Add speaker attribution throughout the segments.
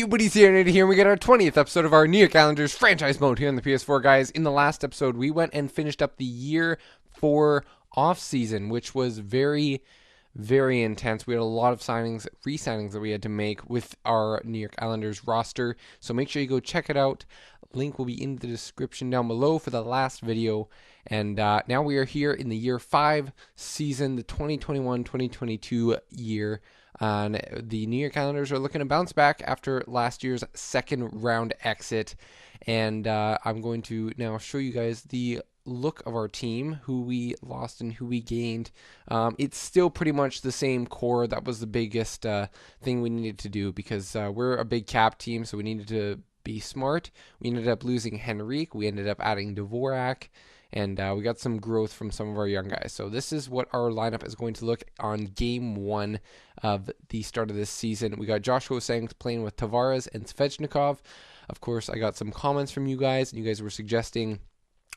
Speaker 1: Hey buddies, Aaronator here, and we got our 20th episode of our New York Islanders franchise mode here on the PS4, guys. In the last episode, we went and finished up the year 4 off-season, which was very, very intense. We had a lot of signings, re-signings that we had to make with our New York Islanders roster, so make sure you go check it out. Link will be in the description down below for the last video. And now we are here in the year 5 season, the 2021-2022 year. And the New York Islanders are looking to bounce back after last year's second round exit. And I'm going to now show you guys the look of our team, who we lost and who we gained. It's still pretty much the same core. That was the biggest thing we needed to do, because we're a big cap team, so we needed to be smart. We ended up losing Henrique. We ended up adding Dvorak. And we got some growth from some of our young guys. So this is what our lineup is going to look on game 1 of the start of this season. We got Josh Hosang playing with Tavares and SVECHNIKOV. Of course, I got some comments from you guys, and you guys were suggesting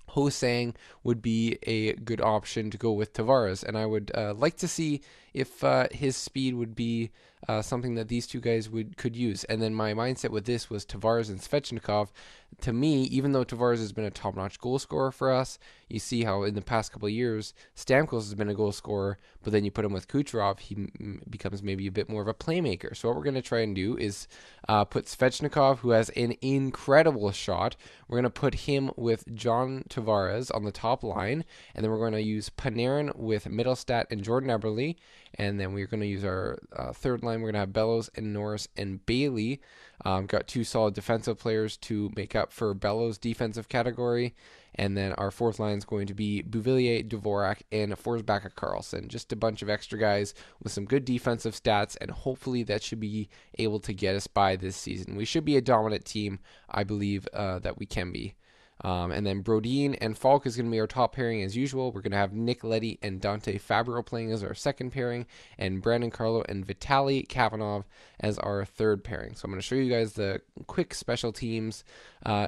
Speaker 1: Hosang would be a good option to go with Tavares, and I would like to see if his speed would be something that these two guys could use. And then my mindset with this was Tavares and SVECHNIKOV. To me, even though Tavares has been a top-notch goal scorer for us, you see how in the past couple of years Stamkos has been a goal scorer, but then you put him with Kucherov, he becomes maybe a bit more of a playmaker. So what we're going to try and do is put SVECHNIKOV, who has an incredible shot. We're going to put him with John Tavares on the top line, and then we're going to use Panarin with Mittelstadt and Jordan Eberle. And then we're going to use our third line. We're going to have Bellows and Norris and Bailey. Got two solid defensive players to make up for Bellows' defensive category. And then our fourth line is going to be Beauvillier, Dvorak, and Forsbacka Karlsson. Just a bunch of extra guys with some good defensive stats, and hopefully that should be able to get us by this season. We should be a dominant team, I believe that we can be. And then Brodin and Falk is going to be our top pairing as usual. We're going to have Nick Leddy and Dante Fabro playing as our second pairing, and Brandon Carlo and Vitaly Kavanov as our third pairing. So I'm going to show you guys the quick special teams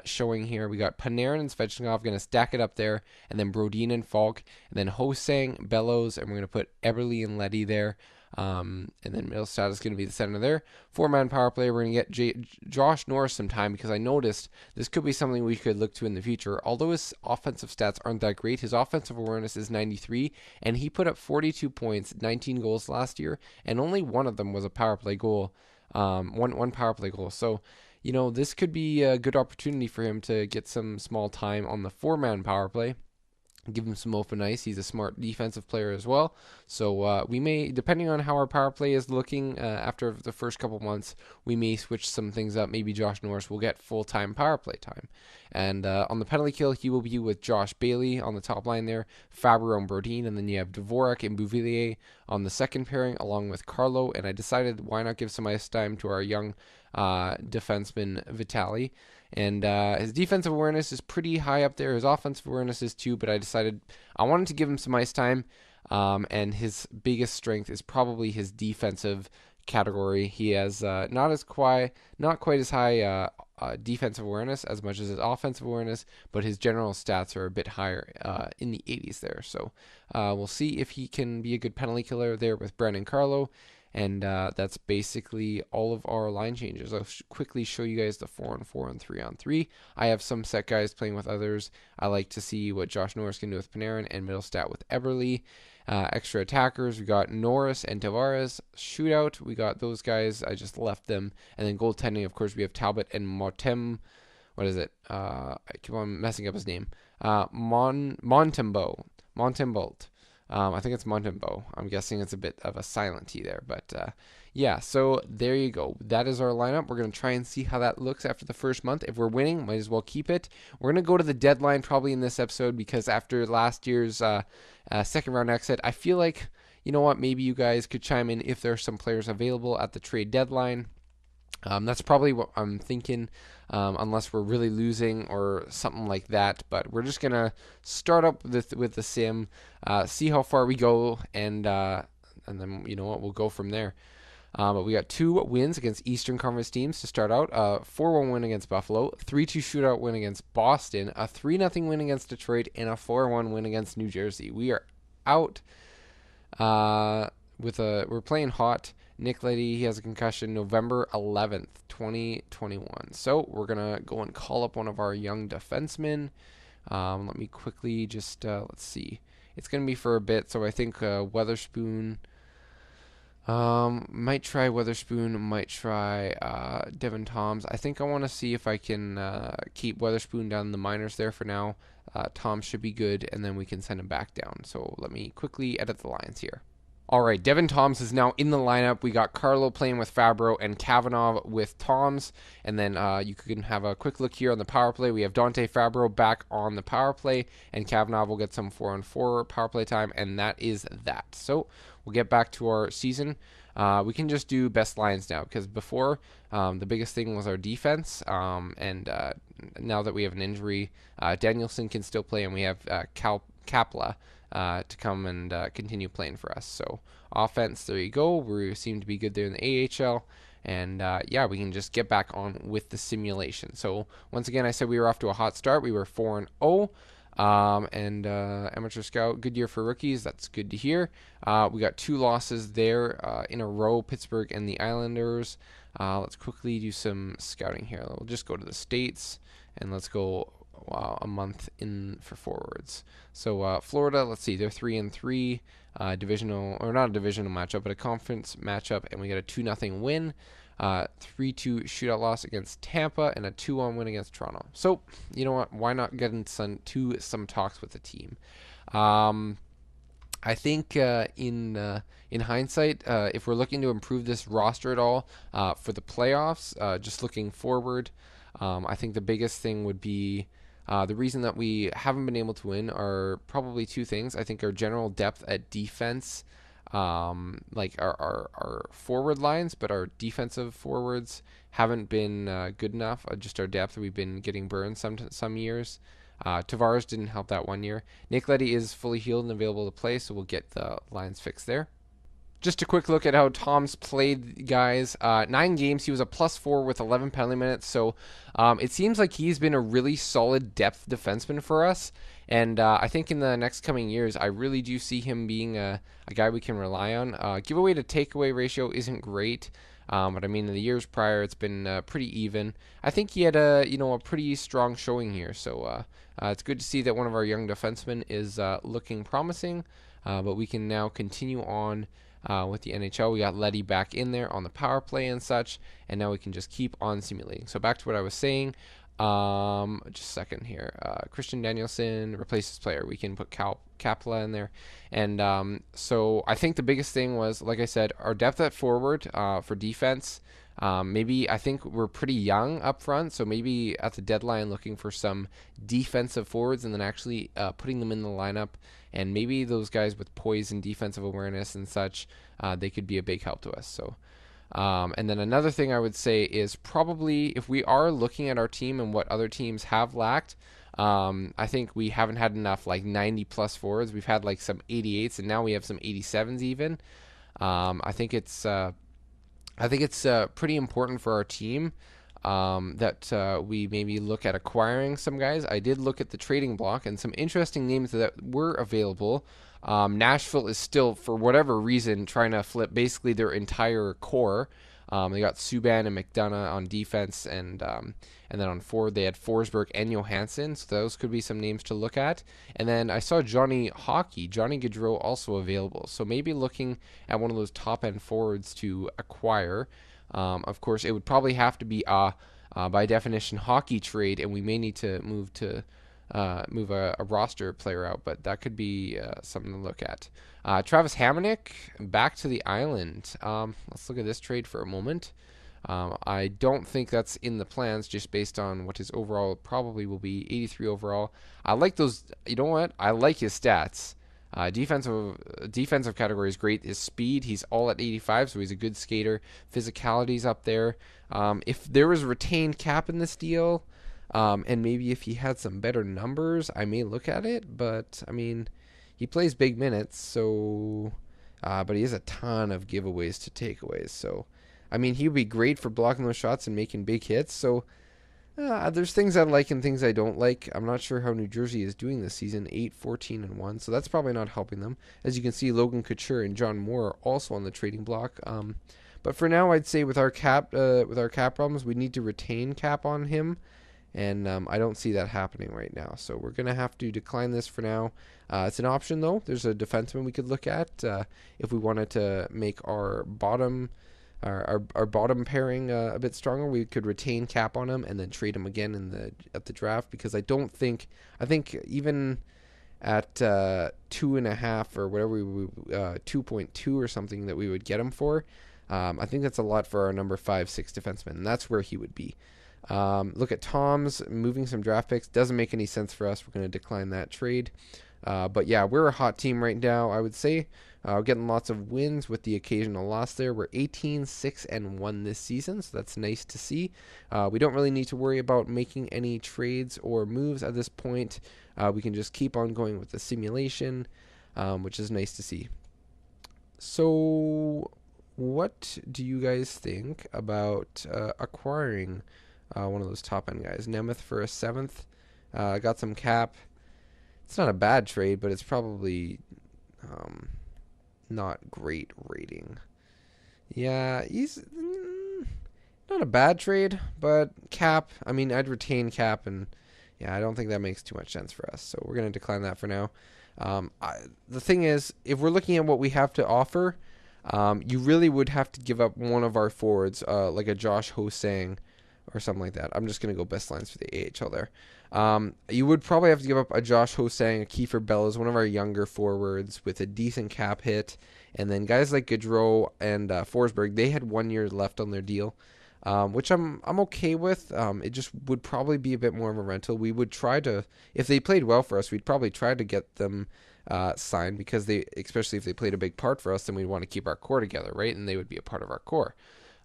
Speaker 1: showing here. We got Panarin and Svechnikov going to stack it up there, and then Brodin and Falk, and then Hosang, Bellows, and we're going to put Eberle and Leddy there. And then Mittelstadt is going to be the center there. 4-man power play. We're going to get Josh Norris some time, because I noticed this could be something we could look to in the future. Although his offensive stats aren't that great, his offensive awareness is 93, and he put up 42 points, 19 goals last year, and only one of them was a power play goal. One power play goal. So, you know, this could be a good opportunity for him to get some small time on the 4-man power play. Give him some open ice. He's a smart defensive player as well. So we may, depending on how our power play is looking after the first couple months, we may switch some things up. Maybe Josh Norris will get full-time power play time. And on the penalty kill, he will be with Josh Bailey on the top line there, Fabro and Brodin, and then you have Dvorak and Beauvillier on the second pairing, along with Carlo. And I decided, why not give some ice time to our young defenseman Vitaly. And his defensive awareness is pretty high up there. His offensive awareness is too, but I decided I wanted to give him some ice time. And his biggest strength is probably his defensive category. He has not quite as high defensive awareness as much as his offensive awareness, but his general stats are a bit higher in the 80s there. So we'll see if he can be a good penalty killer there with Brandon Carlo. And that's basically all of our line changes. I'll quickly show you guys the 4-on-4 and 3-on-3. I have some set guys playing with others. I like to see what Josh Norris can do with Panarin and Mittelstadt with Eberle. Extra attackers, we got Norris and Tavares. Shootout, we got those guys. I just left them. And then goaltending, of course, we have Talbot and Montem. What is it? I keep on messing up his name. Montembeault. I think it's Montembeault. I'm guessing it's a bit of a silent T there. But yeah, so there you go. That is our lineup. We're going to try and see how that looks after the first month. If we're winning, might as well keep it. We're going to go to the deadline probably in this episode, because after last year's second round exit, I feel like, you know what, maybe you guys could chime in if there are some players available at the trade deadline. That's probably what I'm thinking, unless we're really losing or something like that. But we're just going to start up with the sim, see how far we go, and then, you know what, we'll go from there. But we got 2 wins against Eastern Conference teams to start out. 4-1 win against Buffalo, 3-2 shootout win against Boston, a 3-0 win against Detroit, and a 4-1 win against New Jersey. We are out we're playing hot, Nick Leddy, he has a concussion November 11th, 2021. So we're going to go and call up one of our young defensemen. Let me quickly just, let's see. It's going to be for a bit, so I think Weatherspoon... might try Weatherspoon, might try Devin Toms. I think I want to see if I can keep Weatherspoon down in the minors there for now. Tom should be good, and then we can send him back down. So let me quickly edit the lines here. All right, Devin Toms is now in the lineup. We got Carlo playing with Fabro and Kavanagh with Toms. And then you can have a quick look here on the power play. We have Dante Fabro back on the power play, and Kavanagh will get some 4-on-4 power play time, and that is that. So we'll get back to our season. We can just do best lines now, because before the biggest thing was our defense, and now that we have an injury, Danielson can still play, and we have Kapla to come and continue playing for us. So offense, there you go. We seem to be good there in the AHL. And yeah, we can just get back on with the simulation. So once again, I said we were off to a hot start. We were 4-0. Amateur Scout, good year for rookies. That's good to hear. We got 2 losses there in a row, Pittsburgh and the Islanders. Let's quickly do some scouting here. We'll just go to the States, and let's go a month in for forwards. So Florida, let's see, they're 3-3, divisional, or not a divisional matchup, but a conference matchup, and we got a 2-0 win, 3-2 shootout loss against Tampa, and a 2-1 win against Toronto. So you know what? Why not get into some talks with the team? I think in hindsight, if we're looking to improve this roster at all for the playoffs, just looking forward, I think the biggest thing would be the reason that we haven't been able to win are probably 2 things. I think our general depth at defense, like our forward lines, but our defensive forwards haven't been good enough. Just our depth, we've been getting burned some years. Tavares didn't help that one year. Nick Leddy is fully healed and available to play, so we'll get the lines fixed there. Just a quick look at how Tom's played, guys. 9 games, he was a +4 with 11 penalty minutes. So it seems like he's been a really solid depth defenseman for us. And I think in the next coming years, I really do see him being a guy we can rely on. Giveaway to takeaway ratio isn't great. But I mean, in the years prior, it's been pretty even. I think he had a pretty strong showing here. So it's good to see that one of our young defensemen is looking promising. But we can now continue on with the NHL. We got Leddy back in there on the power play and such, and now we can just keep on simulating. So back to what I was saying. Just a second here. Christian Danielson replaces player. We can put Kapla in there. And so I think the biggest thing was, like I said, our depth at forward for defense. Maybe I think we're pretty young up front, so maybe at the deadline looking for some defensive forwards and then actually putting them in the lineup. And maybe those guys with poise and defensive awareness and such, they could be a big help to us. So, and then another thing I would say is probably if we are looking at our team and what other teams have lacked, I think we haven't had enough like 90+ forwards. We've had like some 88s, and now we have some 87s even. I think it's pretty important for our team that we maybe look at acquiring some guys. I did look at the trading block and some interesting names that were available. Nashville is still, for whatever reason, trying to flip basically their entire core. They got Subban and McDonough on defense, and then on forward they had Forsberg and Johansson. So those could be some names to look at. And then I saw Johnny Gaudreau also available. So maybe looking at one of those top end forwards to acquire. Of course, it would probably have to be by definition hockey trade, and we may need to move a roster player out, but that could be something to look at. Travis Hamonic back to the island. Let's look at this trade for a moment. I don't think that's in the plans, just based on what his overall probably will be. 83 overall. I like those. You know what? I like his stats. Defensive category is great. His speed, he's all at 85, so he's a good skater. Physicality's up there. If there was retained cap in this deal, and maybe if he had some better numbers, I may look at it. But I mean, he plays big minutes, so but he has a ton of giveaways to takeaways. So I mean, he would be great for blocking those shots and making big hits. So there's things I like and things I don't like. I'm not sure how New Jersey is doing this season, 8-14-1, so that's probably not helping them. As you can see, Logan Couture and John Moore are also on the trading block. But for now, I'd say with our cap problems, we need to retain cap on him, and I don't see that happening right now. So we're gonna have to decline this for now. It's an option though. There's a defenseman we could look at if we wanted to make our bottom bottom pairing a bit stronger. We could retain cap on him and then trade him again at the draft, because I think even at 2.5 or whatever 2.2 or something that we would get him for. I think that's a lot for our number 5-6 defenseman, and that's where he would be. Look at Tom's moving some draft picks. Doesn't make any sense for us. We're going to decline that trade. But yeah, we're a hot team right now, I would say. We're getting lots of wins with the occasional loss there. We're 18-6-1 this season, so that's nice to see. We don't really need to worry about making any trades or moves at this point. We can just keep on going with the simulation, which is nice to see. So what do you guys think about acquiring one of those top-end guys? Nemeth for a 7th. Got some cap. It's not a bad trade, but it's probably not great rating. Yeah, he's not a bad trade, but cap. I mean, I'd retain cap, and yeah, I don't think that makes too much sense for us. So we're going to decline that for now. The thing is, if we're looking at what we have to offer, you really would have to give up one of our forwards, like a Josh Ho-Sang or something like that. I'm just going to go best lines for the AHL there. You would probably have to give up a Josh Ho-Sang, a Kiefer Bellows, one of our younger forwards with a decent cap hit. And then guys like Gaudreau and Forsberg, they had 1 year left on their deal, which I'm okay with. It just would probably be a bit more of a rental. We would try to, if they played well for us, we'd probably try to get them signed, because especially if they played a big part for us, then we'd want to keep our core together, right? And they would be a part of our core.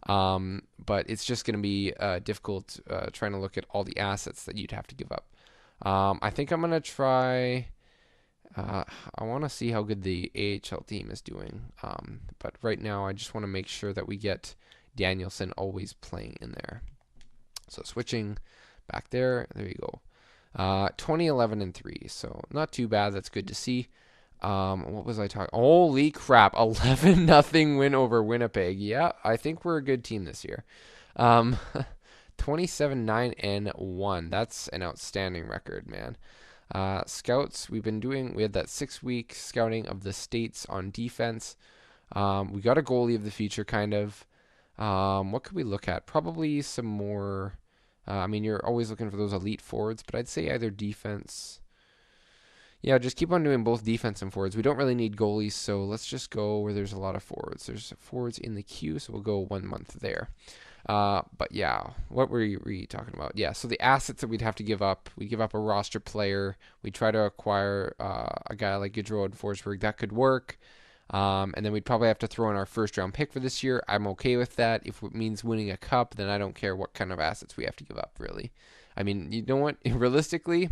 Speaker 1: But it's just going to be difficult trying to look at all the assets that you'd have to give up. I think I'm going to try. I want to see how good the AHL team is doing. But right now, I just want to make sure that we get Danielson always playing in there. So switching back there. There you go. 20-11-3. So not too bad. That's good to see. What was I talking? Holy crap. 11-0 win over Winnipeg. Yeah, I think we're a good team this year. 27-9-1. That's an outstanding record, man. Scouts, we had that 6-week scouting of the states on defense. We got a goalie of the future, kind of. What could we look at? Probably some more. I mean, you're always looking for those elite forwards, but I'd say either defense. Yeah, just keep on doing both defense and forwards. We don't really need goalies, so let's just go where there's a lot of forwards. There's forwards in the queue, so we'll go 1 month there. But yeah, what were we talking about? Yeah, so the assets that we'd have to give up. We'd give up a roster player. We'd try to acquire a guy like Gaudreau and Forsberg. That could work. And then we'd probably have to throw in our first-round pick for this year. I'm okay with that. If it means winning a cup, then I don't care what kind of assets we have to give up, really. I mean, you know what? Realistically,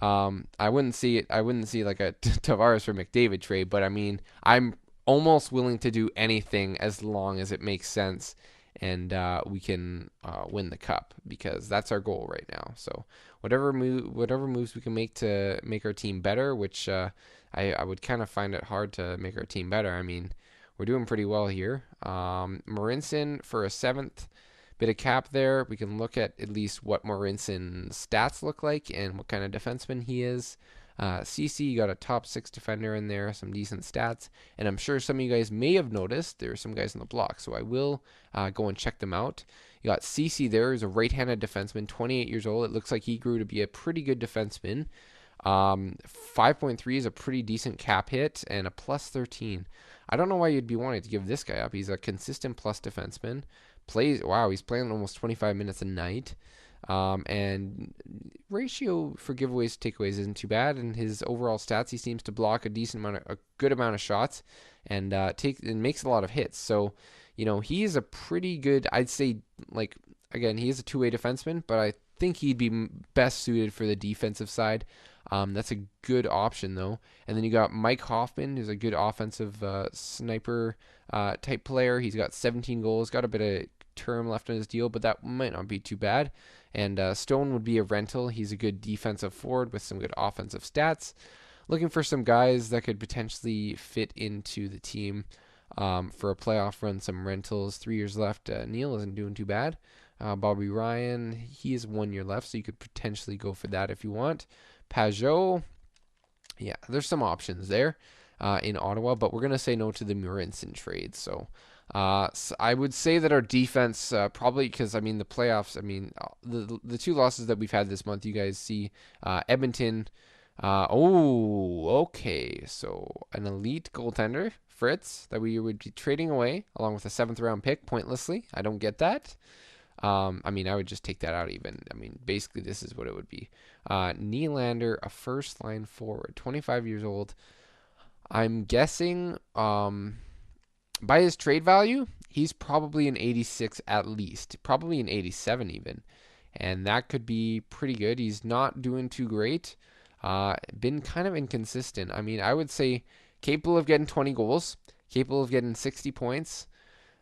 Speaker 1: I wouldn't see it. I wouldn't see like a Tavares for McDavid trade, but I mean, I'm almost willing to do anything as long as it makes sense and we can win the cup, because that's our goal right now. So whatever moves we can make to make our team better, which I would kind of find it hard to make our team better. I mean, we're doing pretty well here. Marincin for a 7th. Bit of cap there. We can look at least what Marincin's stats look like and what kind of defenseman he is. CC, you got a top 6 defender in there, some decent stats, and I'm sure some of you guys may have noticed there are some guys on the block, so I will go and check them out. You got CC there, who's a right-handed defenseman, 28 years old. It looks like he grew to be a pretty good defenseman. 5.3 is a pretty decent cap hit, and a plus 13. I don't know why you'd be wanting to give this guy up. He's a consistent plus defenseman. He's playing almost 25 minutes a night. And ratio for giveaways to takeaways isn't too bad. And his overall stats, he seems to block a good amount of shots, and makes a lot of hits. So, you know, he is a pretty good, I'd say, like, again, he is a two-way defenseman, but I think he'd be best suited for the defensive side. That's a good option, though. And then you got Mike Hoffman, who's a good offensive sniper type player. He's got 17 goals, got a bit of term left on his deal, but that might not be too bad. And Stone would be a rental. He's a good defensive forward with some good offensive stats. Looking for some guys that could potentially fit into the team. for a playoff run, some rentals, 3 years left. Neil isn't doing too bad. Bobby Ryan, he has 1 year left, so you could potentially go for that if you want. Pajot, yeah, there's some options there in Ottawa, but we're going to say no to the Murinson trade. So I would say that our defense probably, because I mean the playoffs, I mean the 2 losses that we've had this month, you guys see Edmonton. Okay, so an elite goaltender, Fritz, that we would be trading away along with a 7th round pick pointlessly. I don't get that. I mean, I would just take that out even. I mean, basically, this is what it would be. Nylander, a first line forward, 25 years old. I'm guessing by his trade value, he's probably an 86 at least, probably an 87 even. And that could be pretty good. He's not doing too great. Been kind of inconsistent. I mean, I would say capable of getting 20 goals, capable of getting 60 points.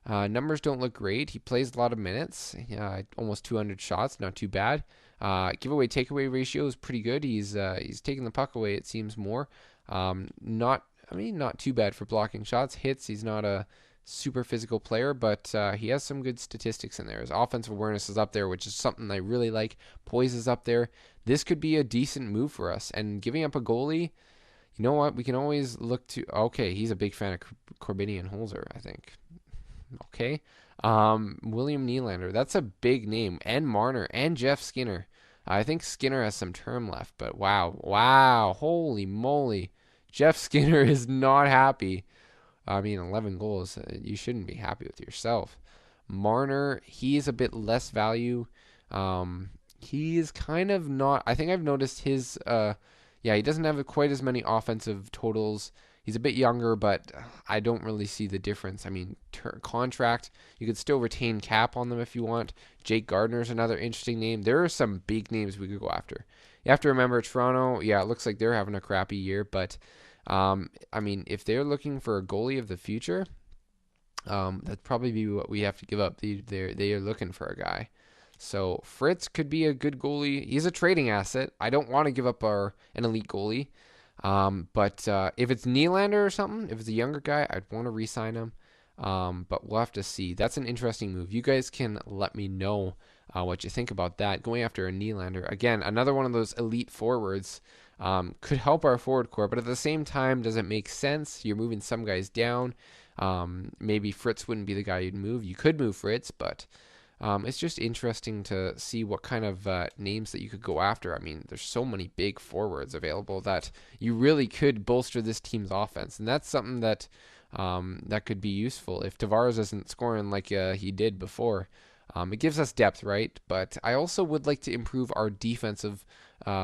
Speaker 1: Numbers don't look great. He plays a lot of minutes, almost 200 shots, not too bad. Giveaway takeaway ratio is pretty good. He's taking the puck away, it seems more. Not too bad for blocking shots. Hits, he's not a super physical player, but he has some good statistics in there. His offensive awareness is up there, which is something I really like. Poise is up there. This could be a decent move for us. And giving up a goalie, you know what? We can always look to. Okay, he's a big fan of Corbinian Holzer, I think. Okay. William Nylander. That's a big name. And Marner and Jeff Skinner. I think Skinner has some term left, but wow. Holy moly. Jeff Skinner is not happy. I mean, 11 goals. You shouldn't be happy with yourself. Marner, he is a bit less value. He is kind of not. I think I've noticed his. He doesn't have quite as many offensive totals. He's a bit younger, but I don't really see the difference. I mean, contract, you could still retain cap on them if you want. Jake Gardner's another interesting name. There are some big names we could go after. You have to remember Toronto, it looks like they're having a crappy year, but I mean, if they're looking for a goalie of the future, that'd probably be what we have to give up. They are looking for a guy. So Fritz could be a good goalie. He's a trading asset. I don't want to give up an elite goalie. But if it's Nylander or something, if it's a younger guy, I'd want to re-sign him. But we'll have to see. That's an interesting move. You guys can let me know what you think about that. Going after a Nylander. Again, another one of those elite forwards could help our forward core, but at the same time, does it make sense? You're moving some guys down. Maybe Fritz wouldn't be the guy you'd move. You could move Fritz, but it's just interesting to see what kind of names that you could go after. I mean, there's so many big forwards available that you really could bolster this team's offense, and that's something that that could be useful if Tavares isn't scoring like he did before. It gives us depth, right? But I also would like to improve our defensive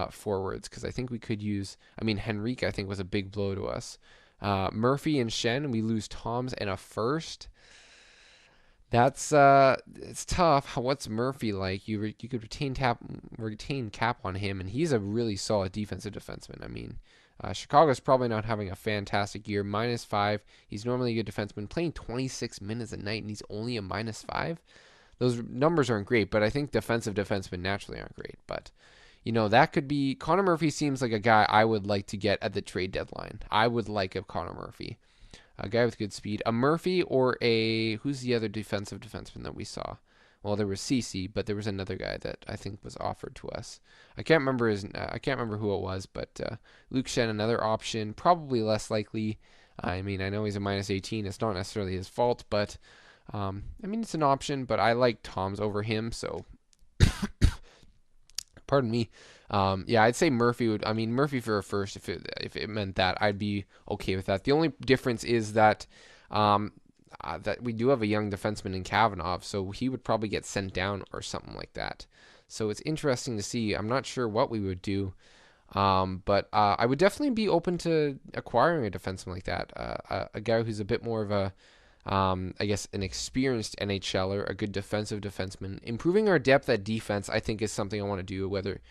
Speaker 1: forwards because I think we could use. I mean, Henrique I think was a big blow to us. Murphy and Shen, we lose Toms and a first. That's it's tough. What's Murphy like? You could retain cap on him, and he's a really solid defensive defenseman. I mean, Chicago's probably not having a fantastic year. -5. He's normally a good defenseman, playing 26 minutes a night, and he's only a -5. Those numbers aren't great, but I think defensive defensemen naturally aren't great. But that could be. Connor Murphy seems like a guy I would like to get at the trade deadline. I would like a Connor Murphy. A guy with good speed. A Murphy or who's the other defensive defenseman that we saw? Well, there was CC, but there was another guy that I think was offered to us. I can't remember who it was, but Luke Shen, another option, probably less likely. I mean, I know he's a -18. It's not necessarily his fault, but I mean, it's an option. But I like Tom's over him, so pardon me. I'd say Murphy would. I mean, Murphy for a first. If it meant that, I'd be okay with that. The only difference is that that we do have a young defenseman in Kavanagh, so he would probably get sent down or something like that. So it's interesting to see. I'm not sure what we would do, but I would definitely be open to acquiring a defenseman like that. A guy who's a bit more of a I guess an experienced NHLer, a good defensive defenseman. Improving our depth at defense, I think, is something I want to do, whether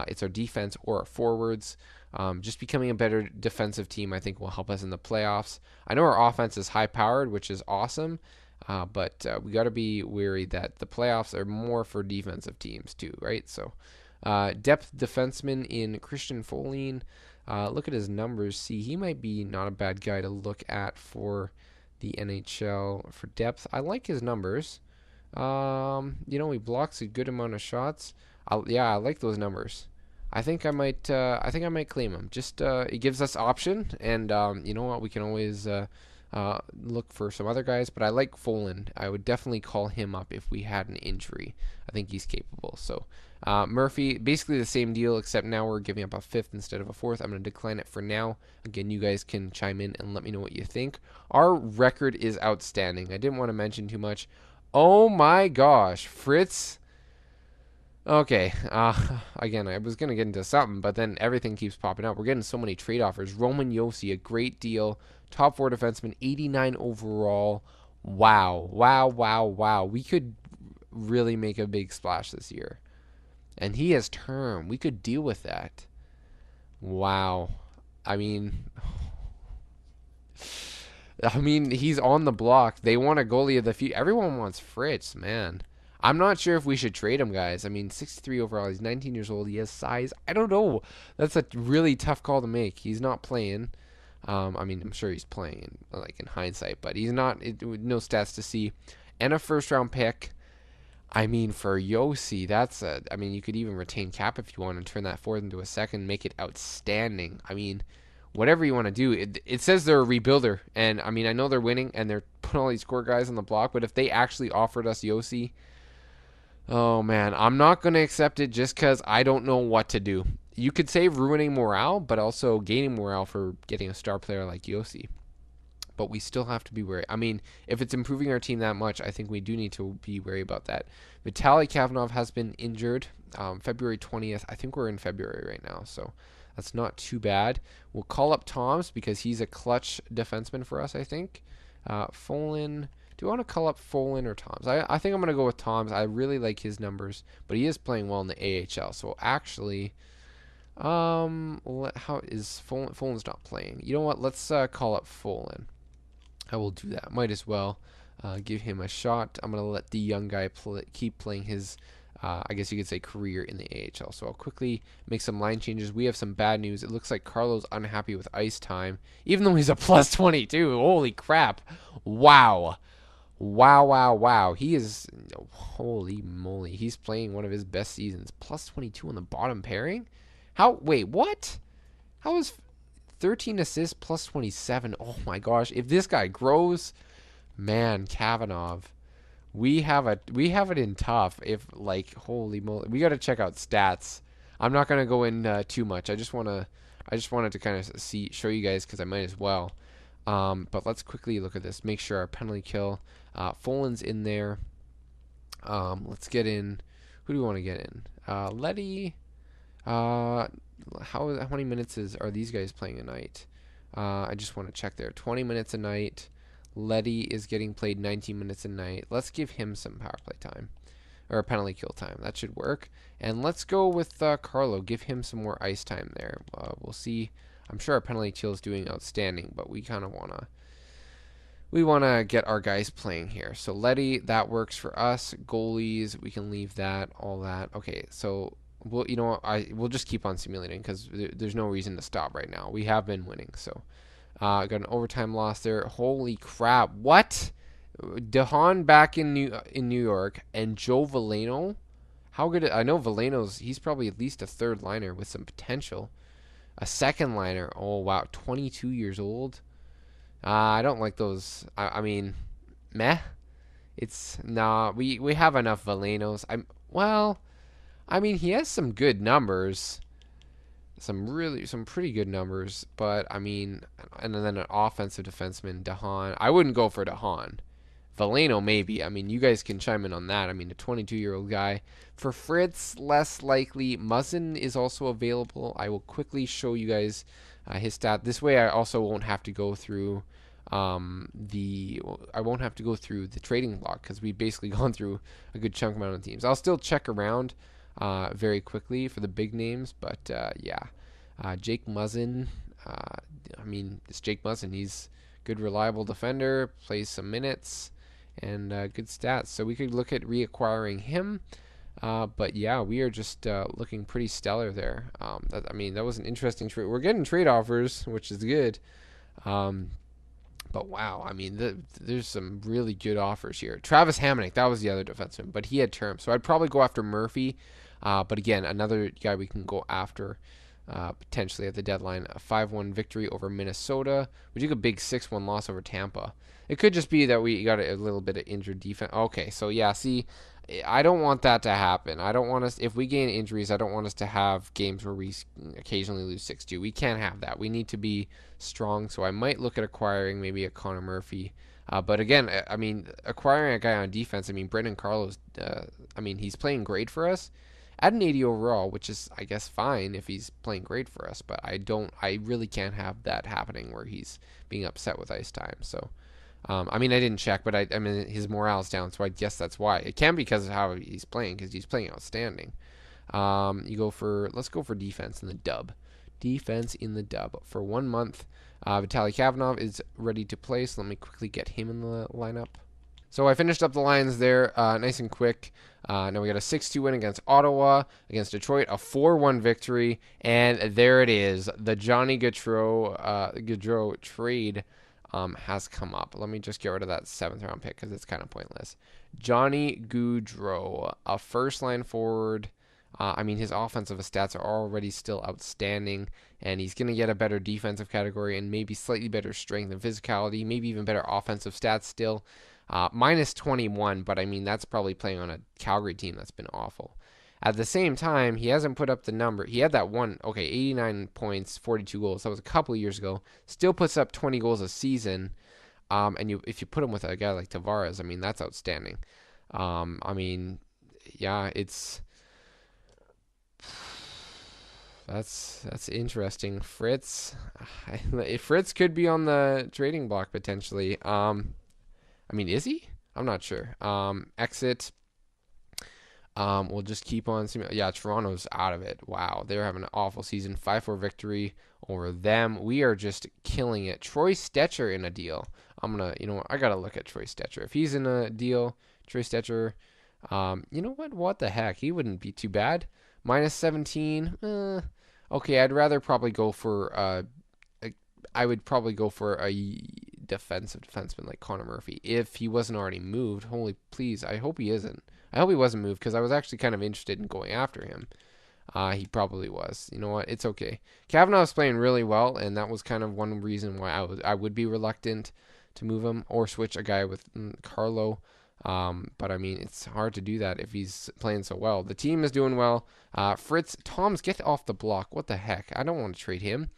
Speaker 1: it's our defense or our forwards. Just becoming a better defensive team, I think, will help us in the playoffs. I know our offense is high-powered, which is awesome, but we got to be wary that the playoffs are more for defensive teams too, right? So depth defenseman in Christian Folin. Look at his numbers. See, he might be not a bad guy to look at for the NHL for depth. I like his numbers. He blocks a good amount of shots. I like those numbers. I think I might. I think I might claim him. Just it gives us option, and you know what? We can always look for some other guys. But I like Folin. I would definitely call him up if we had an injury. I think he's capable. So Murphy, basically the same deal, except now we're giving up a fifth instead of a fourth. I'm going to decline it for now. Again, you guys can chime in and let me know what you think. Our record is outstanding. I didn't want to mention too much. Oh my gosh, Fritz. Okay, again, I was going to get into something, but then everything keeps popping up. We're getting so many trade offers. Roman Josi, a great deal. Top 4 defenseman, 89 overall. Wow, wow, wow, wow. We could really make a big splash this year. And he has term. We could deal with that. Wow. I mean, he's on the block. They want a goalie of the future. Everyone wants Fritz, man. I'm not sure if we should trade him, guys. I mean, 63 overall. He's 19 years old. He has size. I don't know. That's a really tough call to make. He's not playing. I'm sure he's playing, like in hindsight, but he's not. No stats to see. And a first-round pick. I mean, for Josi, you could even retain cap if you want and turn that fourth into a second, make it outstanding. I mean, whatever you want to do. It says they're a rebuilder, and I know they're winning and they're putting all these core guys on the block, but if they actually offered us Josi, oh man, I'm not going to accept it just because I don't know what to do. You could say ruining morale, but also gaining morale for getting a star player like Josi. But we still have to be wary. I mean, if it's improving our team that much, I think we do need to be wary about that. Vitaly Kavanov has been injured February 20th. I think we're in February right now, so that's not too bad. We'll call up Toms because he's a clutch defenseman for us, I think. Folin. Do you want to call up Folin or Toms? I think I'm going to go with Toms. I really like his numbers, but he is playing well in the AHL. So actually, how is Folin? Folin's not playing. You know what? Let's call up Folin. I will do that. Might as well give him a shot. I'm going to let the young guy keep playing his, I guess you could say, career in the AHL. So I'll quickly make some line changes. We have some bad news. It looks like Carlo's unhappy with ice time, even though he's a plus 22. Holy crap. Wow. Wow, wow, wow. He is, holy moly. He's playing one of his best seasons. Plus 22 on the bottom pairing? Wait, what? How is 13 assists plus 27? Oh my gosh. If this guy grows, man, Kavanov, we have it in tough. If, like, holy moly. We got to check out stats. I'm not going to go in too much. I just wanted to kind of show you guys because I might as well. But let's quickly look at this. Make sure our penalty kill. Folin's in there. Let's get in. Who do we want to get in? Letty. How many minutes are these guys playing a night? I just want to check there. 20 minutes a night. Letty is getting played 19 minutes a night. Let's give him some power play time. Or penalty kill time. That should work. And let's go with Carlo. Give him some more ice time there. We'll see. I'm sure our penalty kill is doing outstanding, but we kind of want to get our guys playing here. So Letty, that works for us. Goalies, we can leave that, all that. Okay, so you know what? We'll just keep on simulating because there's no reason to stop right now. We have been winning. So got an overtime loss there. Holy crap! What? DeHaan back in New York and Joe Veleno. How good? I know Veleno's. He's probably at least a third liner with some potential. A second liner. Oh wow, 22 years old. I don't like those. I mean, meh. It's nah. We have enough Velenos. He has some good numbers, some pretty good numbers. But I mean, and then an offensive defenseman, DeHaan. I wouldn't go for DeHaan. Veleno maybe. I mean, you guys can chime in on that. I mean, a 22-year-old guy. For Fritz, less likely. Muzzin is also available. I will quickly show you guys his stat. This way, I also won't have to go through the trading block because we've basically gone through a good chunk amount of teams. I'll still check around very quickly for the big names, but Jake Muzzin. It's Jake Muzzin. He's good, reliable defender. Plays some minutes. And good stats. So we could look at reacquiring him. But yeah, we are just looking pretty stellar there. That was an interesting trade. We're getting trade offers, which is good. But wow, I mean, there's some really good offers here. Travis Hamonic, that was the other defenseman, but he had terms. So I'd probably go after Murphy. But again, another guy we can go after potentially at the deadline. A 5-1 victory over Minnesota. We took a big 6-1 loss over Tampa. It could just be that we got a little bit of injured defense. Okay, so yeah, see, I don't want that to happen. I don't want us, if we gain injuries, I don't want us to have games where we occasionally lose 6-2. We can't have that. We need to be strong, so I might look at acquiring maybe a Connor Murphy. But again, I mean, acquiring a guy on defense, I mean, Brendan Carlos, I mean, he's playing great for us at an 80 overall, which is, I guess, fine if he's playing great for us, but I really can't have that happening where he's being upset with ice time, so... I mean, I didn't check, but I mean, his morale's down, so I guess that's why. It can be because of how he's playing, because he's playing outstanding. Let's go for defense in the dub. Defense in the dub for 1 month. Vitaly Kavanov is ready to play, so let me quickly get him in the lineup. So I finished up the lines there, nice and quick. Now we got a 6-2 win against Ottawa, against Detroit, a 4-1 victory, and there it is. The Johnny Gaudreau trade has come up. Let me just get rid of that 7th round pick because it's kind of pointless. Johnny Gaudreau, a first line forward. I mean, his offensive stats are already still outstanding, and he's going to get a better defensive category and maybe slightly better strength and physicality, maybe even better offensive stats still. Minus 21, but I mean, that's probably playing on a Calgary team that's been awful. At the same time, he hasn't put up the number. He had that 89 points, 42 goals. That was a couple of years ago. Still puts up 20 goals a season. And if you put him with a guy like Tavares, I mean, that's outstanding. I mean, yeah, that's interesting. Fritz could be on the trading block potentially. I mean, is he? I'm not sure. Exit. We'll just keep on seeing. Yeah, Toronto's out of it. Wow, they're having an awful season. 5-4 victory over them. We are just killing it. Troy Stecher in a deal. I gotta look at Troy Stecher. If he's in a deal, Troy Stecher, you know what? What the heck? He wouldn't be too bad. Minus 17. Okay, I'd rather probably go for I would probably go for a defensive defenseman like Connor Murphy if he wasn't already moved. Holy please, I hope he isn't. I hope he wasn't moved because I was actually kind of interested in going after him. He probably was. You know what? It's okay. Kavanaugh's playing really well, and that was kind of one reason why I would be reluctant to move him or switch a guy with Carlo. But I mean, it's hard to do that if he's playing so well. The team is doing well. Fritz, Toms, get off the block. What the heck? I don't want to trade him.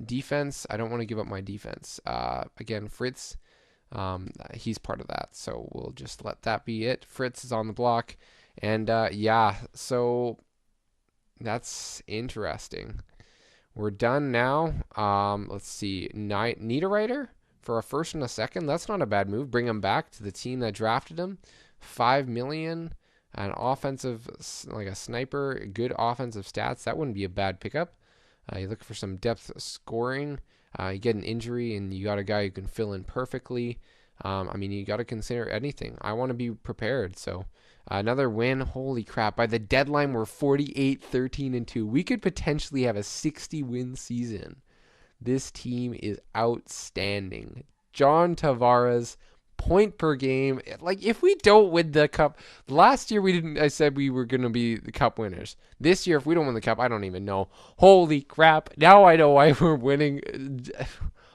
Speaker 1: Defense, I don't want to give up my defense. Again, Fritz, he's part of that, so we'll just let that be it. Fritz is on the block, and yeah, so that's interesting. We're done now. Let's see, Niederreiter for a first and a second. That's not a bad move. Bring him back to the team that drafted him. $5 million, an offensive, like a sniper, good offensive stats. That wouldn't be a bad pickup. You look for some depth scoring. You get an injury, and you got a guy who can fill in perfectly. I mean, you got to consider anything. I want to be prepared. So another win. Holy crap. By the deadline, we're 48-13-2. We could potentially have a 60-win season. This team is outstanding. John Tavares, point per game. Like, if we don't win the cup, last year I said we were going to be the cup winners. This year, if we don't win the cup, I don't even know. Holy crap. Now I know why we're winning.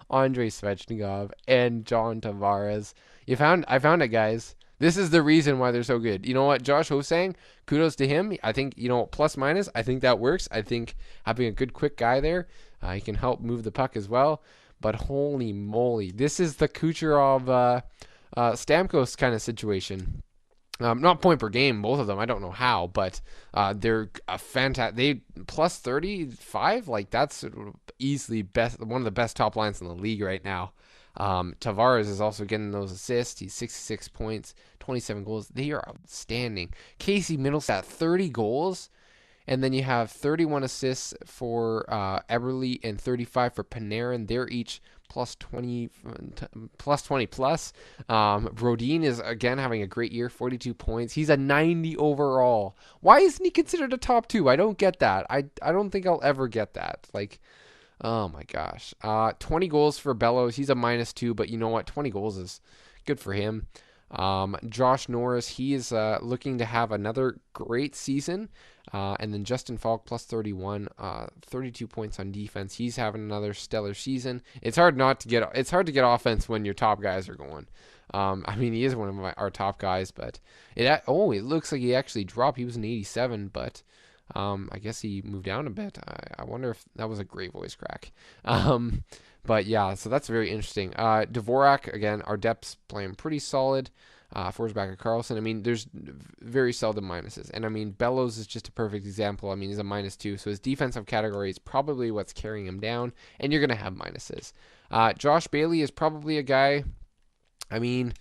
Speaker 1: Andrei Svechnikov and John Tavares. I found it, guys. This is the reason why they're so good. You know what? Josh Hosang, kudos to him. I think, plus minus, I think that works. I think having a good, quick guy there, he can help move the puck as well. But holy moly, this is the Kucherov Stamkos kind of situation. Not point per game, both of them. I don't know how, but they're a fantastic. They plus 35, like that's easily one of the best top lines in the league right now. Tavares is also getting those assists. He's 66 points, 27 goals. They are outstanding. Casey Middlestat, 30 goals. And then you have 31 assists for Eberle and 35 for Panarin. They're each plus 20 plus. Brodin is, again, having a great year, 42 points. He's a 90 overall. Why isn't he considered a top two? I don't get that. I don't think I'll ever get that. Like, Oh my gosh. 20 goals for Bellows. He's a -2, but you know what? 20 goals is good for him. Josh Norris, he is looking to have another great season. And then Justin Falk plus 31, 32 points on defense. He's having another stellar season. It's hard to get offense when your top guys are going. I mean, he is one of our top guys, but it looks like he actually dropped. He was an 87, but I guess he moved down a bit. I wonder if that was a great voice crack. But yeah, so that's very interesting. Dvorak, again, our depth's playing pretty solid. Forsback Carlson. I mean, there's very seldom minuses. And I mean, Bellows is just a perfect example. I mean, he's a -2, so his defensive category is probably what's carrying him down, and you're going to have minuses. Josh Bailey is probably a guy, I mean,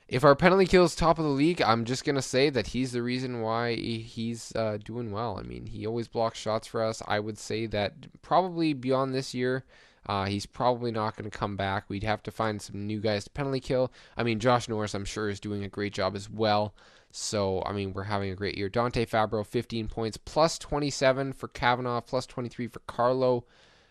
Speaker 1: if our penalty kill is top of the league, I'm just going to say that he's the reason why he's doing well. I mean, he always blocks shots for us. I would say that probably beyond this year, he's probably not going to come back. We'd have to find some new guys to penalty kill. I mean, Josh Norris, I'm sure, is doing a great job as well. So, I mean, we're having a great year. Dante Fabro, 15 points, plus 27 for Kavanaugh, plus 23 for Carlo.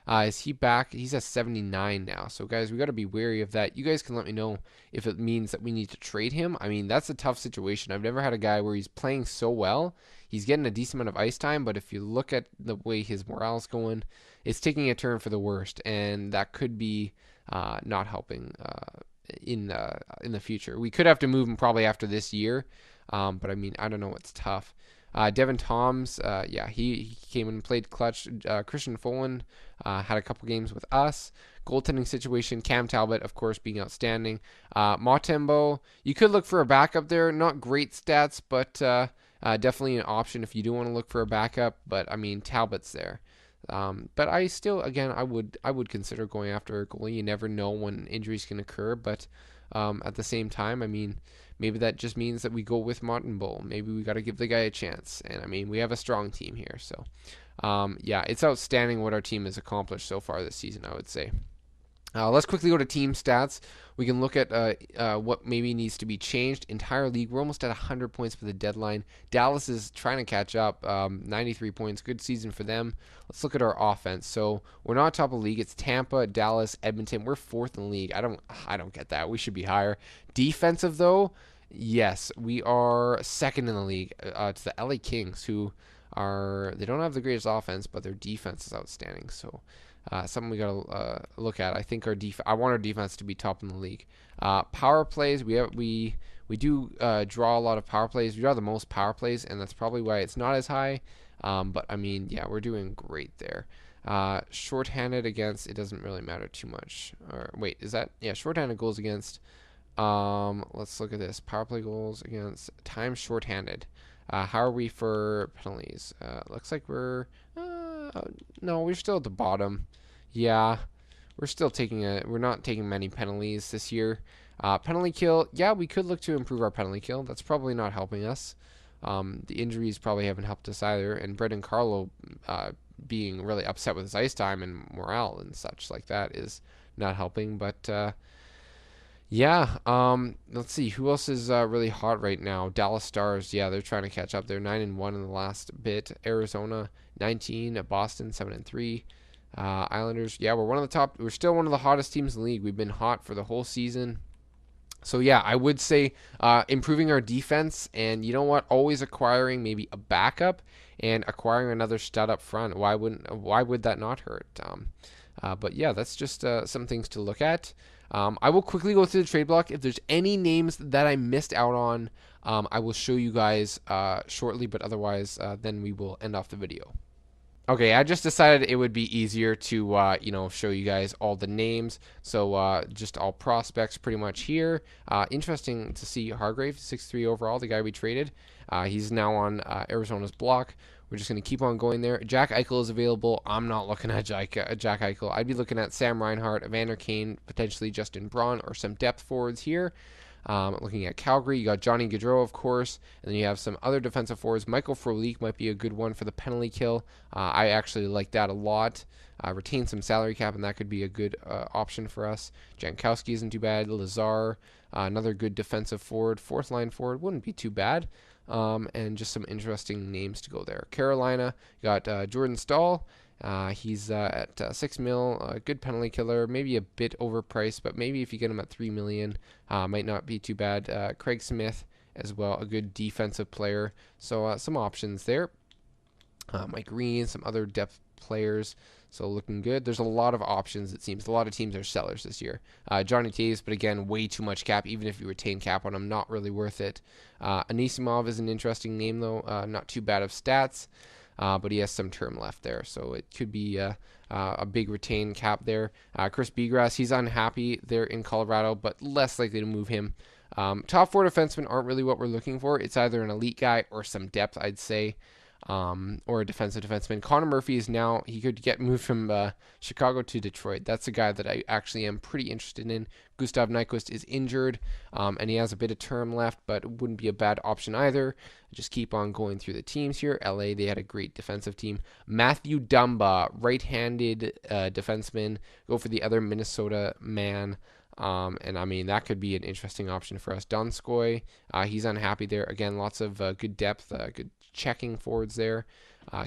Speaker 1: Is he back? He's at 79 now. So, guys, we got to be wary of that. You guys can let me know if it means that we need to trade him. I mean, that's a tough situation. I've never had a guy where he's playing so well. He's getting a decent amount of ice time, but if you look at the way his morale's going, it's taking a turn for the worst, and that could be not helping in the future. We could have to move him probably after this year, but I mean, I don't know. It's tough. Devin Toms, he came in and played clutch. Christian Folan had a couple games with us. Goaltending situation, Cam Talbot, of course, being outstanding. Matembo, you could look for a backup there. Not great stats, but definitely an option if you do want to look for a backup. But I mean, Talbot's there. But I still, again, I would consider going after a goalie. You never know when injuries can occur, but at the same time, I mean, maybe that just means that we go with Martin Bull. Maybe we got to give the guy a chance. And I mean, we have a strong team here. So, it's outstanding what our team has accomplished so far this season, I would say. Let's quickly go to team stats. We can look at what maybe needs to be changed. Entire league, we're almost at 100 points for the deadline. Dallas is trying to catch up. 93 points, good season for them. Let's look at our offense. So we're not top of the league. It's Tampa, Dallas, Edmonton. We're fourth in the league. I don't get that. We should be higher. Defensive though, yes, we are second in the league. To the LA Kings, who they don't have the greatest offense, but their defense is outstanding. So. Something we gotta look at. I think I want our defense to be top in the league. Power plays, we do draw a lot of power plays. We draw the most power plays, and that's probably why it's not as high. But I mean, yeah, we're doing great there. Shorthanded against, it doesn't really matter too much. Or wait, is that shorthanded goals against? Let's look at this. Power play goals against time shorthanded. How are we for penalties? Looks like we're still at the bottom. Yeah, we're not taking many penalties this year. Penalty kill, yeah, we could look to improve our penalty kill. That's probably not helping us. The injuries probably haven't helped us either. And Brendan Carlo being really upset with his ice time and morale and such like that is not helping. But let's see who else is really hot right now. Dallas Stars, yeah, they're trying to catch up. They're 9-1 in the last bit. Arizona 19, Boston 7-3. Islanders, yeah, we're one of the top. We're still one of the hottest teams in the league. We've been hot for the whole season. So yeah, I would say improving our defense, and you know what, always acquiring maybe a backup and acquiring another stud up front. Why would that not hurt? But yeah, that's just some things to look at. I will quickly go through the trade block. If there's any names that I missed out on, I will show you guys shortly, but otherwise, then we will end off the video. Okay, I just decided it would be easier to, show you guys all the names. So just all prospects pretty much here. Interesting to see Hargrave, 6'3" overall, the guy we traded. He's now on Arizona's block. We're just going to keep on going there. Jack Eichel is available. I'm not looking at Jack Eichel. I'd be looking at Sam Reinhart, Evander Kane, potentially Justin Braun, or some depth forwards here. Looking at Calgary, you got Johnny Gaudreau, of course, and then you have some other defensive forwards. Michael Frolik might be a good one for the penalty kill. I actually like that a lot. Retain some salary cap, and that could be a good option for us. Jankowski isn't too bad. Lazar, another good defensive forward. Fourth line forward wouldn't be too bad. And just some interesting names to go there. Carolina, you got Jordan Stahl, He's at 6 mil, a good penalty killer, maybe a bit overpriced, but maybe if you get him at 3 million, might not be too bad. Craig Smith as well, a good defensive player. So some options there. Mike Green, some other depth players. So looking good. There's a lot of options, it seems. A lot of teams are sellers this year. Johnny Taves, but again, way too much cap. Even if you retain cap on him, not really worth it. Anisimov is an interesting name, though. Not too bad of stats, but he has some term left there. So it could be a big retain cap there. Chris Biegrass, he's unhappy there in Colorado, but less likely to move him. Top 4 defensemen aren't really what we're looking for. It's either an elite guy or some depth, I'd say. Or a defensive defenseman. Connor Murphy is now, he could get moved from Chicago to Detroit. That's a guy that I actually am pretty interested in. Gustav Nyquist is injured, and he has a bit of term left, but it wouldn't be a bad option either. Just keep on going through the teams here. LA, they had a great defensive team. Matthew Dumba, right-handed defenseman. Go for the other Minnesota man. And I mean, that could be an interesting option for us. Donskoy, he's unhappy there. Again, lots of good depth, good checking forwards there.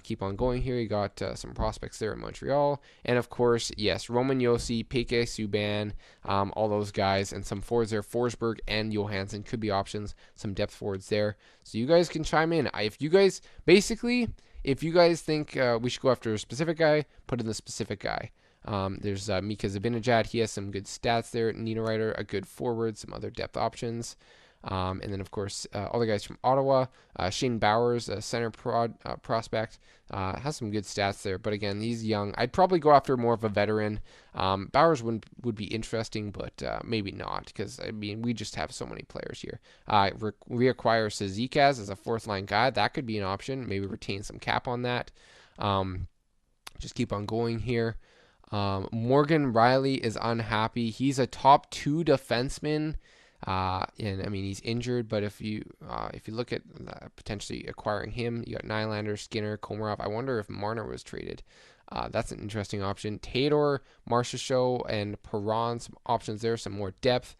Speaker 1: Keep on going here. You got some prospects there in Montreal. And of course, yes, Roman Josi, P.K. Subban, all those guys, and some forwards there. Forsberg and Johansson could be options. Some depth forwards there. So you guys can chime in. If you guys think we should go after a specific guy, put in the specific guy. There's Mika Zibanejad. He has some good stats there. Niederreiter, a good forward, some other depth options. And then, of course, all the guys from Ottawa. Shane Bowers, a center prospect, has some good stats there. But again, he's young. I'd probably go after more of a veteran. Bowers would be interesting, but maybe not, because, I mean, we just have so many players here. Reacquire Sezikaz as a fourth-line guy. That could be an option. Maybe retain some cap on that. Just keep on going here. Morgan Riley is unhappy. He's a top 2 defenseman. And I mean, he's injured, but if you look at potentially acquiring him, you got Nylander, Skinner, Komarov. I wonder if Marner was traded. That's an interesting option. Theodore, Marchessault, and Perron, some options there, some more depth.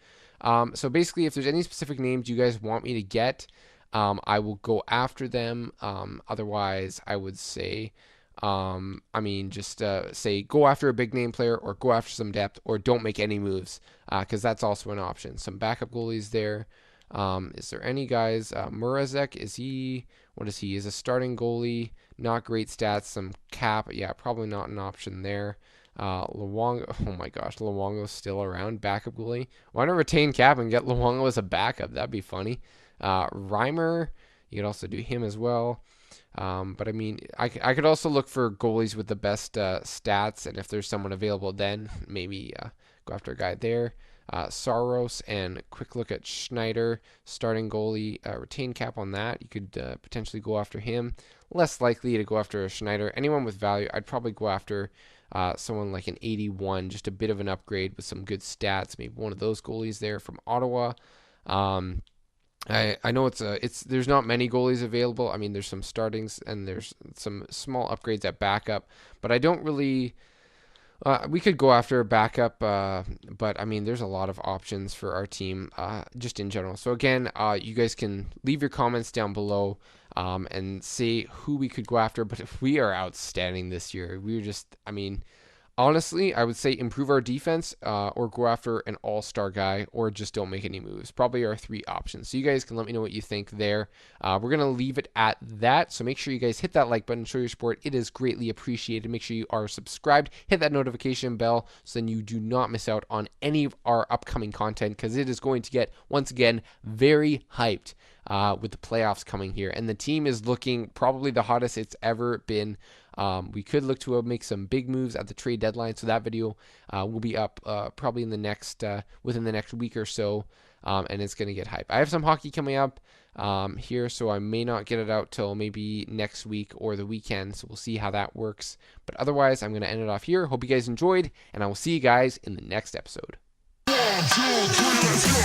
Speaker 1: So basically, if there's any specific names you guys want me to get, I will go after them. Otherwise, I would say, just say go after a big name player or go after some depth or don't make any moves, because that's also an option. Some backup goalies there. Is there any guys? Mrazek, what is he? Is a starting goalie. Not great stats. Some cap. Yeah, probably not an option there. Luongo, oh my gosh, Luongo's still around. Backup goalie. Why not retain cap and get Luongo as a backup? That'd be funny. Reimer, you could also do him as well. But I mean, I could also look for goalies with the best stats, and if there's someone available, then maybe go after a guy there. Saros, and quick look at Schneider, starting goalie, retain cap on that. You could potentially go after him. Less likely to go after a Schneider. Anyone with value, I'd probably go after someone like an 81, just a bit of an upgrade with some good stats. Maybe one of those goalies there from Ottawa. I know there's not many goalies available. I mean, there's some startings and there's some small upgrades at backup, but I don't really. We could go after a backup, but I mean, there's a lot of options for our team, just in general. So again, you guys can leave your comments down below, and say who we could go after. But if we are outstanding this year, honestly, I would say improve our defense, or go after an all-star guy, or just don't make any moves. Probably our 3 options. So you guys can let me know what you think there. We're going to leave it at that. So make sure you guys hit that like button, show your support. It is greatly appreciated. Make sure you are subscribed. Hit that notification bell so then you do not miss out on any of our upcoming content, because it is going to get, once again, very hyped with the playoffs coming here. And the team is looking probably the hottest it's ever been. We could look to make some big moves at the trade deadline, so that video will be up probably in the next within the next week or so, and it's going to get hype. I have some hockey coming up here, so I may not get it out till maybe next week or the weekend, so we'll see how that works. But otherwise, I'm going to end it off here. Hope you guys enjoyed, and I will see you guys in the next episode. 1, 2, 3, let's go.